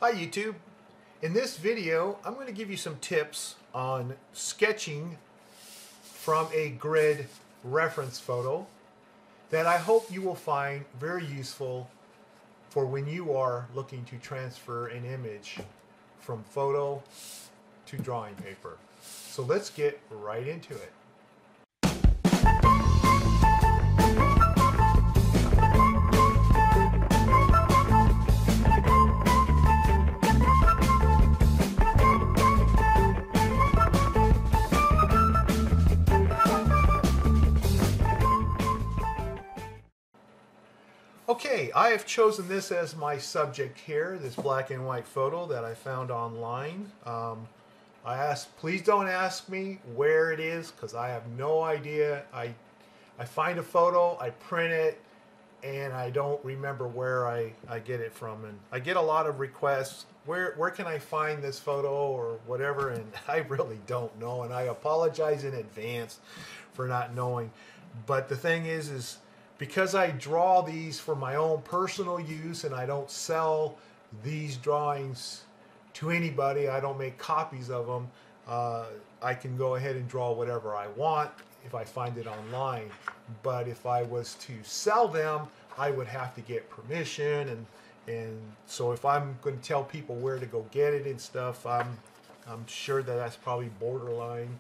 Hi YouTube. In this video I'm going to give you some tips on sketching from a grid reference photo that I hope you will find very useful for when you are looking to transfer an image from photo to drawing paper. So let's get right into it. Okay, I have chosen this as my subject here, this black and white photo that I found online. Please don't ask me where it is because I have no idea. I find a photo, I print it, and I don't remember where I get it from. And I get a lot of requests, where can I find this photo or whatever, and I really don't know, and I apologize in advance for not knowing. But the thing is because I draw these for my own personal use and I don't sell these drawings to anybody, I don't make copies of them, I can go ahead and draw whatever I want if I find it online. But if I was to sell them, I would have to get permission, and so if I'm going to tell people where to go get it and stuff, I'm sure that that's probably borderline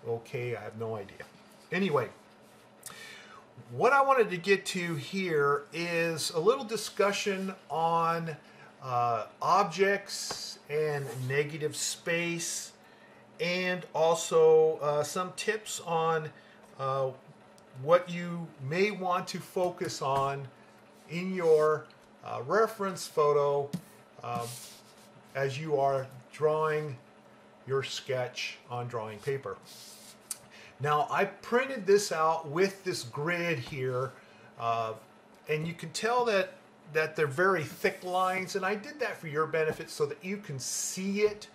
okay. I have no idea. Anyway, what I wanted to get to here is a little discussion on objects and negative space, and also some tips on what you may want to focus on in your reference photo as you are drawing your sketch on drawing paper. Now, I printed this out with this grid here, and you can tell that they're very thick lines, and I did that for your benefit so that you can see it.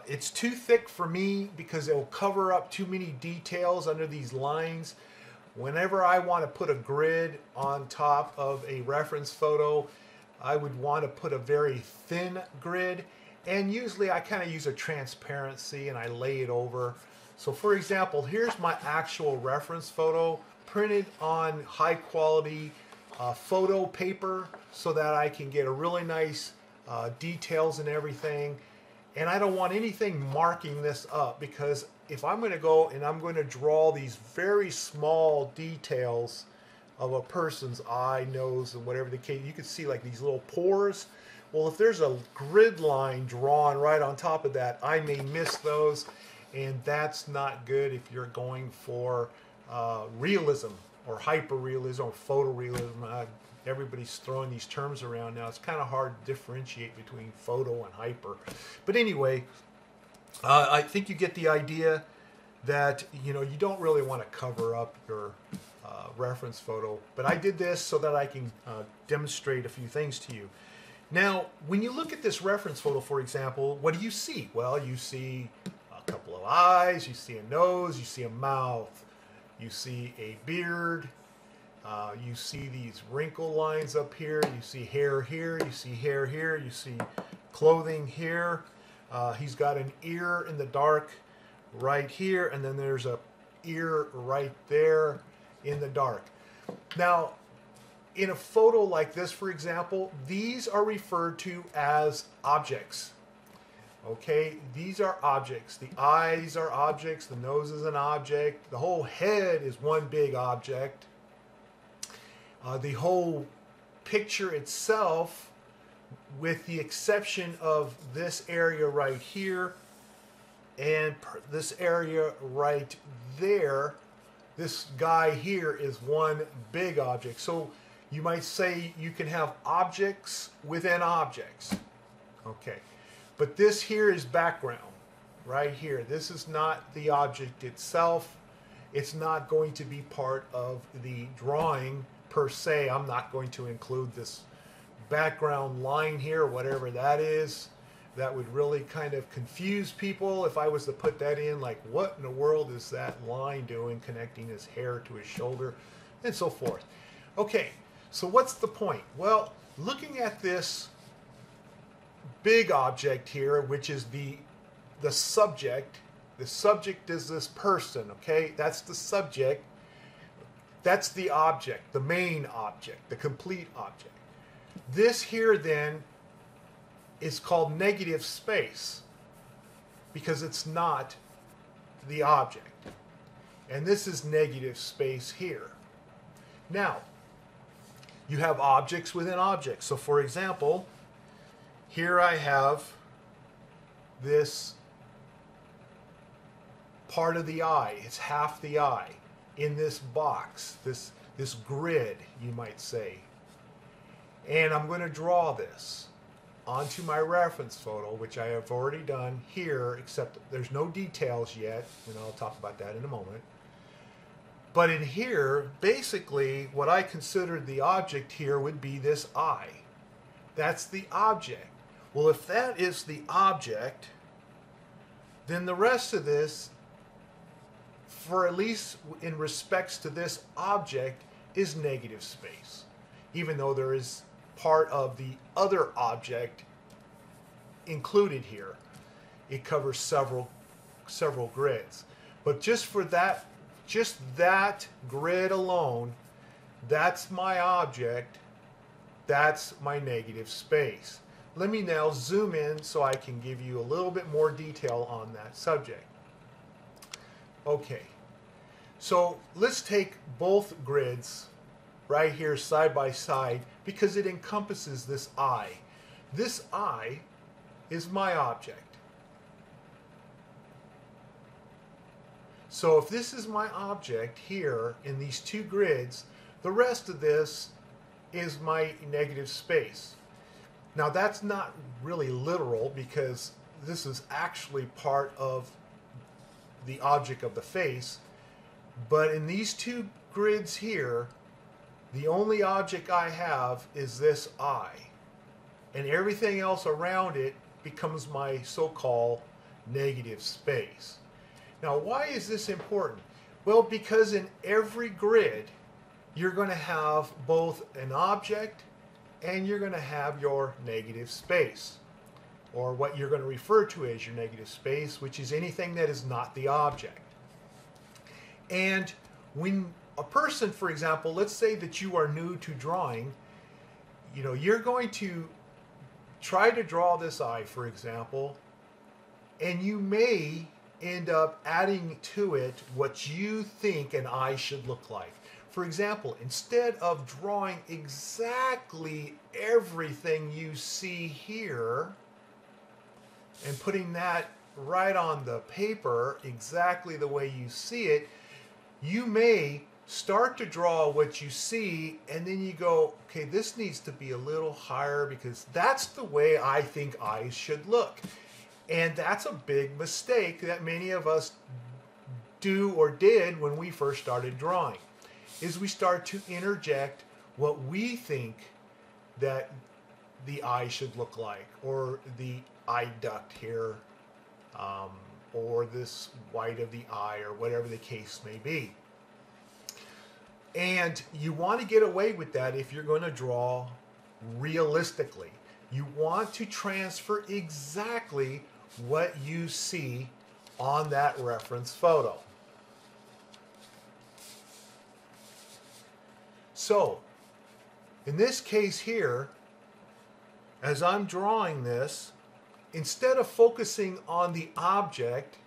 It's too thick for me because it will cover up too many details under these lines. Whenever I want to put a grid on top of a reference photo, I would want to put a very thin grid, and usually I kind of use a transparency and I lay it over. So for example, here's my actual reference photo printed on high quality photo paper so that I can get a really nice details and everything. And I don't want anything marking this up, because if I'm going to go and I'm going to draw these very small details of a person's eye, nose, and whatever the case, you can see like these little pores. Well, if there's a grid line drawn right on top of that, I may miss those. And that's not good if you're going for realism or hyper-realism or photorealism. Everybody's throwing these terms around now. It's kind of hard to differentiate between photo and hyper. But anyway, I think you get the idea that you don't really want to cover up your reference photo. But I did this so that I can demonstrate a few things to you. Now, when you look at this reference photo, for example, what do you see? Well, you see a couple of eyes, you see a nose, you see a mouth, you see a beard, you see these wrinkle lines up here, you see hair here, you see hair here, you see clothing here. He's got an ear in the dark right here, and then there's a ear right there in the dark. Now, in a photo like this, for example, these are referred to as objects. Okay, these are objects. The eyes are objects, the nose is an object, the whole head is one big object. The whole picture itself, with the exception of this area right here and this area right there, this guy here is one big object. So you might say you can have objects within objects. Okay. But this here is background, right here. This is not the object itself. It's not going to be part of the drawing per se. I'm not going to include this background line here, whatever that is. That would really kind of confuse people if I was to put that in, like what in the world is that line doing connecting his hair to his shoulder, and so forth. Okay, so what's the point? Well, looking at this big object here, which is the subject. The subject is this person, okay? That's the subject. That's the object, the main object, the complete object. This here then is called negative space because it's not the object. And this is negative space here. Now, you have objects within objects. So for example, here I have this part of the eye. It's half the eye in this box, this grid, you might say. And I'm going to draw this onto my reference photo, which I have already done here, except there's no details yet, and I'll talk about that in a moment. But in here, basically, what I considered the object here would be this eye. That's the object. Well, if that is the object, then the rest of this, for at least in respects to this object, is negative space, even though there is part of the other object included here. It covers several grids. But just for that, just that grid alone, that's my object, that's my negative space. Let me now zoom in so I can give you a little bit more detail on that subject. Okay, so let's take both grids right here side by side because it encompasses this eye. This eye is my object. So if this is my object here in these two grids, the rest of this is my negative space. Now that's not really literal because this is actually part of the object of the face, but in these two grids here, the only object I have is this eye, and everything else around it becomes my so-called negative space. Now, why is this important? Well, because in every grid, you're going to have both an object and you're going to have your negative space, or what you're going to refer to as your negative space, which is anything that is not the object. And when a person, for example, let's say that you are new to drawing, you know, you're going to try to draw this eye, for example, and you may end up adding to it what you think an eye should look like. For example, instead of drawing exactly everything you see here and putting that right on the paper exactly the way you see it, you may start to draw what you see and then you go, okay, this needs to be a little higher because that's the way I think eyes should look. And that's a big mistake that many of us do or did when we first started drawing, is we start to interject what we think that the eye should look like, or the eye duct here, or this white of the eye, or whatever the case may be. And you want to get away with that if you're going to draw realistically. You want to transfer exactly what you see on that reference photo. So, in this case here, as I'm drawing this, instead of focusing on the object,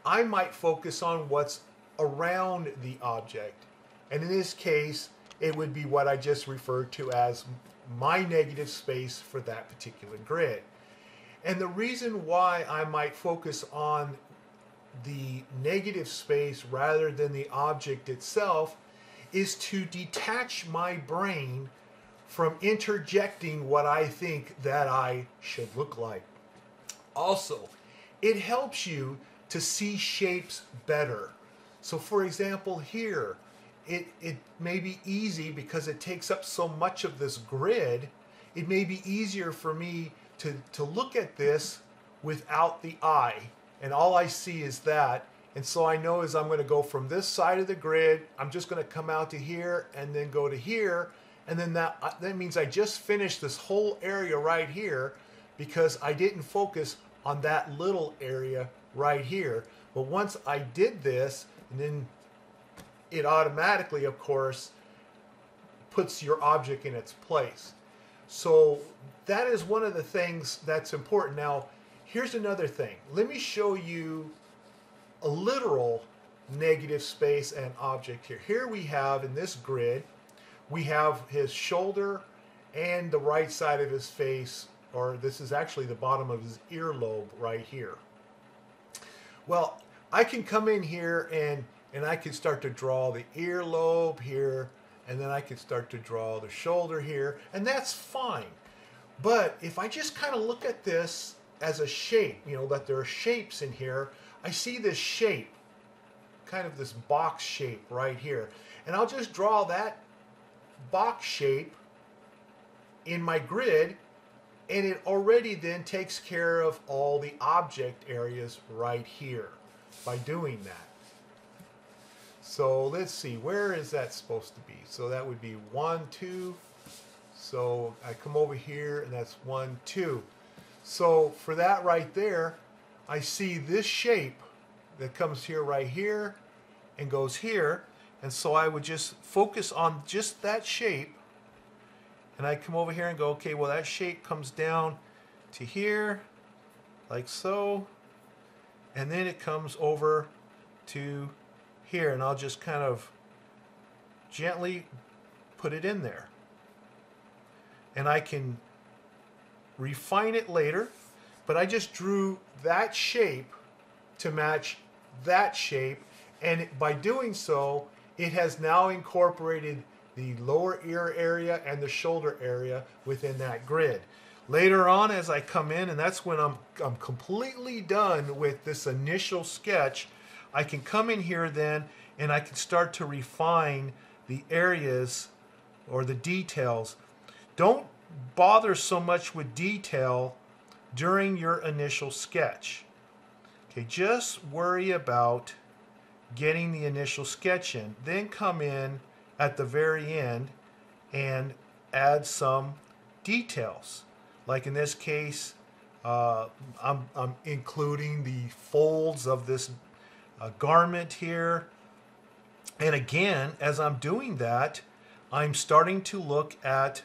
I might focus on what's around the object. And in this case, it would be what I just referred to as my negative space for that particular grid. And the reason why I might focus on the negative space rather than the object itself is to detach my brain from interjecting what I think that eye should look like. Also, it helps you to see shapes better. So for example here, it may be easy because it takes up so much of this grid, it may be easier for me to look at this without the eye, and all I see is that. And so I know as I'm going to go from this side of the grid, I'm just going to come out to here and then go to here, and then that means I just finished this whole area right here. because I didn't focus on that little area right here. But once I did this, and then it automatically, of course, puts your object in its place. So that is one of the things that's important. Now, here's another thing. Let me show you a literal negative space and object here. Here we have, in this grid, we have his shoulder and the right side of his face, or this is actually the bottom of his earlobe right here. Well, I can come in here and I can start to draw the earlobe here, and then I can start to draw the shoulder here, and that's fine. But if I just kind of look at this as a shape, you know, that there are shapes in here, I see this shape, kind of this box shape right here. And I'll just draw that box shape in my grid, and it already then takes care of all the object areas right here by doing that. So let's see, where is that supposed to be? So that would be 1, 2. So I come over here and that's 1, 2. So for that right there, I see this shape that comes here right here and goes here. And so I would just focus on just that shape. And I come over here and go, okay, well that shape comes down to here, like so. And then it comes over to here, and I'll just kind of gently put it in there. And I can refine it later, but I just drew that shape to match that shape, and by doing so, it has now incorporated the lower ear area and the shoulder area within that grid. Later on, as I come in, and that's when I'm completely done with this initial sketch, I can come in here then and I can start to refine the areas or the details. Don't bother so much with detail during your initial sketch. Okay, just worry about getting the initial sketch in. Then come in at the very end and add some details. Like in this case, I'm including the folds of this garment here. And again, as I'm doing that, I'm starting to look at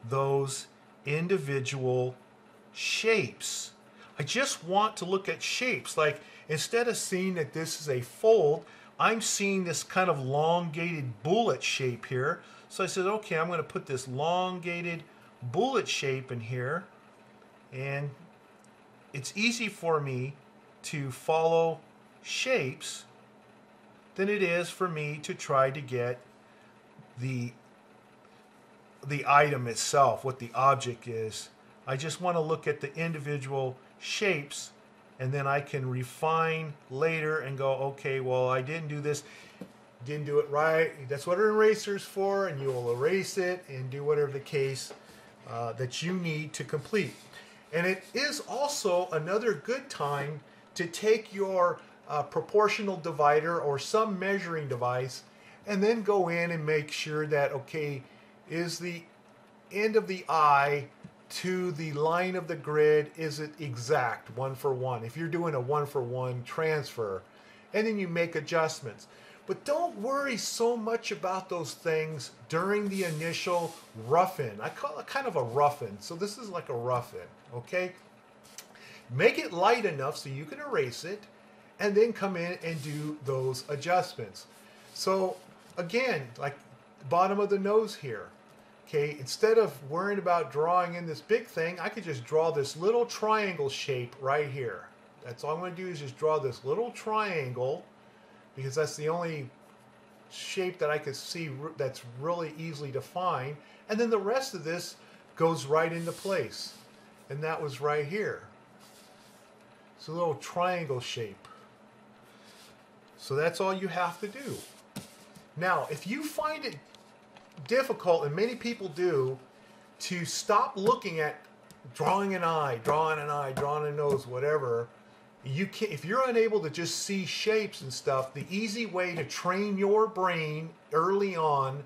those individual shapes. I just want to look at shapes. Like instead of seeing that this is a fold, I'm seeing this kind of elongated bullet shape here. So I said, okay, I'm going to put this elongated bullet shape in here. And it's easy for me to follow shapes than it is for me to try to get the item itself, what the object is. I just want to look at the individual shapes, and then I can refine later and go, okay, well, I didn't do this, didn't do it right. That's what an eraser's for, and you will erase it and do whatever the case that you need to complete. And it is also another good time to take your proportional divider or some measuring device and then go in and make sure that, okay, is the end of the eye to the line of the grid, is it exact 1-for-1? If you're doing a 1-for-1 transfer, and then you make adjustments. But don't worry so much about those things during the initial rough-in. I call it kind of a rough-in. So this is like a rough-in, okay? Make it light enough so you can erase it, and then come in and do those adjustments. So again, like the bottom of the nose here, okay, instead of worrying about drawing in this big thing, I could just draw this little triangle shape right here. That's all I'm going to do is just draw this little triangle, because that's the only shape that I could see that's really easily defined. And then the rest of this goes right into place. And that was right here. It's a little triangle shape. So that's all you have to do. Now, if you find it difficult, and many people do, to stop looking at drawing an eye, drawing a nose, whatever, you can, if you're unable to just see shapes and stuff, the easy way to train your brain early on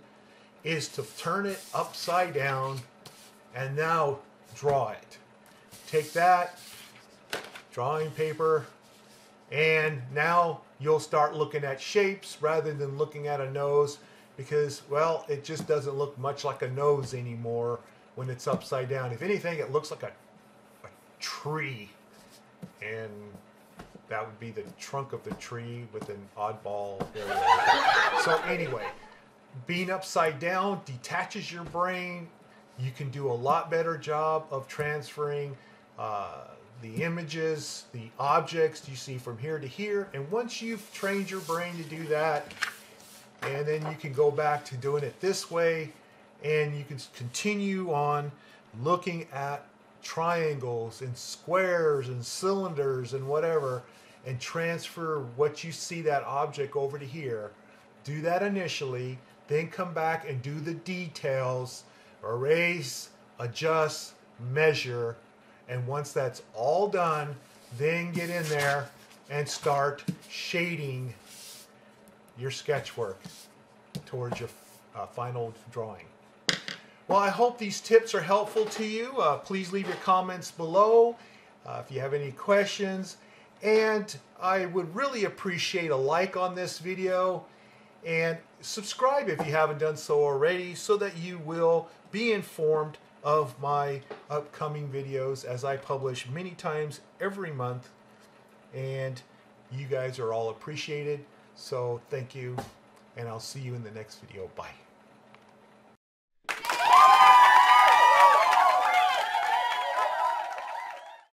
is to turn it upside down and now draw it. take that drawing paper, and now you'll start looking at shapes rather than looking at a nose, because, well, it just doesn't look much like a nose anymore when it's upside down. If anything, it looks like a tree, and that would be the trunk of the tree with an oddball area. So anyway, being upside down detaches your brain. You can do a lot better job of transferring the images, the objects you see from here to here. And once you've trained your brain to do that, and then you can go back to doing it this way, and you can continue on looking at triangles and squares and cylinders and whatever, and transfer what you see that object over to here. Do that initially, then come back and do the details, erase, adjust, measure, and once that's all done, then get in there and start shading your sketch work towards your final drawing. Well, I hope these tips are helpful to you. Please leave your comments below if you have any questions. And I would really appreciate a like on this video, and subscribe if you haven't done so already, so that you will be informed of my upcoming videos, as I publish many times every month. And you guys are all appreciated. So thank you, and I'll see you in the next video. Bye.